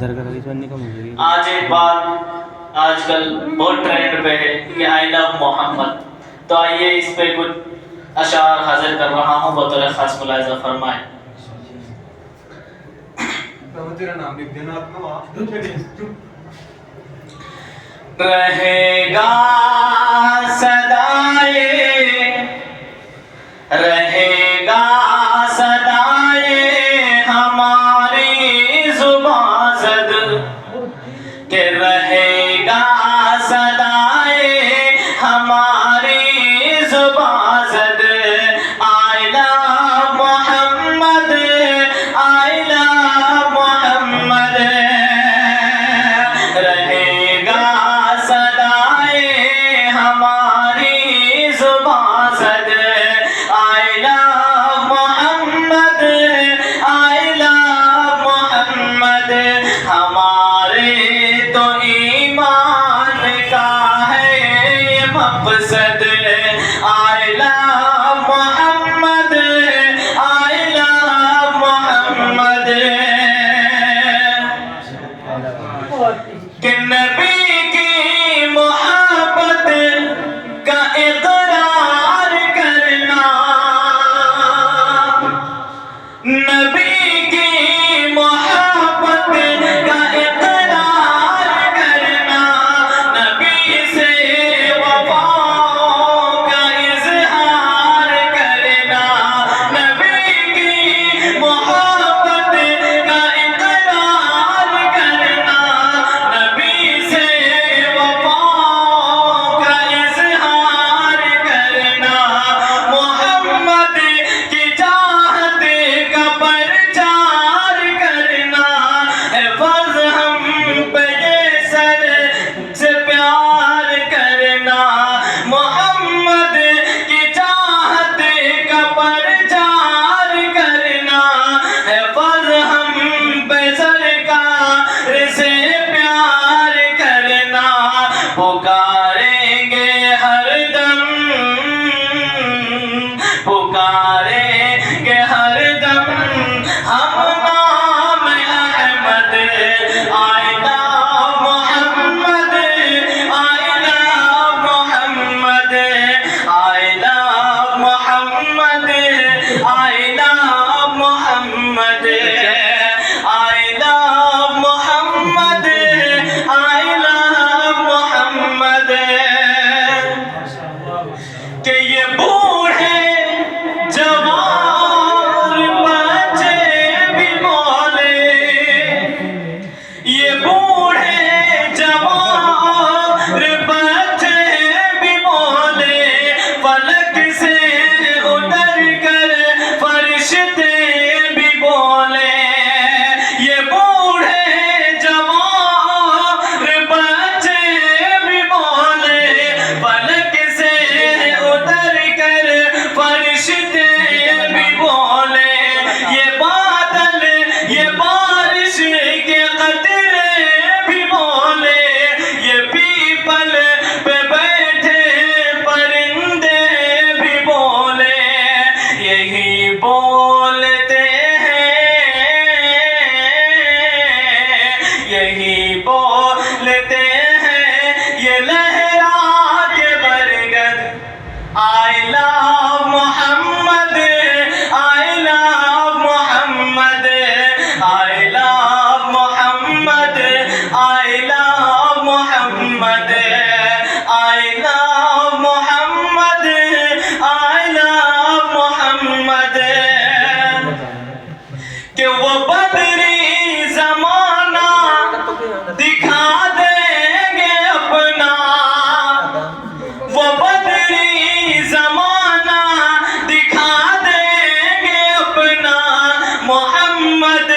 درگاہ کی روشنی کم ہو گئی. آج ایک بات آج کل بہت ٹرینڈ پہ ہے کہ آئی لو محمد، تو آئیے اس پہ کچھ اشعار حاضر کر رہا ہوں، بطور خاص ملاحظہ فرمائیں. رہے گا صدائے، رہے گا صدائے ہماری زباں زد، کہ رہے گا صدائے ہماری زباں زد. I love Muhammad, I love محمد. رہے گا صدائے ہماری زباں زد. I love Muhammad, I love محمد. ہمارے تو ایمان کا ہے یہ مقصد. I love Muhammad, I love محمد. کہ نبی کی محبت کا اقرار کرنا، نبی کی محبت کا اقرار کرنا، نبی سے وفا کا اظہار کرنا، نبی کی محبت کا اقرار کرنا، نبی سے وفا کا اظہار کرنا، محمد کی چاہت کا پرچار کرنا. حفظ ہم پہ یہ سر سے پیار کرنا، محمد کی چاہت کا پرچار کرنا. حفظ ہم پہ سرکار سے پیار کرنا. پکاریں گے ہر دم، پکاریں گے ہر دم ہم نام Ahmad. I love Muhammad, I love Muhammad. I love Muhammad, I love Muhammad. I love Muhammad, I love محمد. کہ یہ بوڑھے جوان بچے بھی بولے، یہ بوڑھے جوان بچے بھی بولے، فلک سے اتر کر فرشتے بھی بولے. یہ بوڑھے جوان بچے بھی بولے، فلک سے اتر کر فرشتے بھی بولے. یہ بادل، یہ بارش کے قطرے بھی بولے، یہ پیپل پہ بیٹھے پرندے بھی بولے. یہی بولتے ہیں، یہی بولتے ہیں یہ لہرا کے برگد. I love Muhammad, I love Muhammad. I love Muhammad, I love Muhammad. I love Muhammad, I love محمد. کہ وہ بدری زمانہ دکھا دیں گے اپنا، وہ بدری زمانہ دکھا دیں گے اپنا. محمد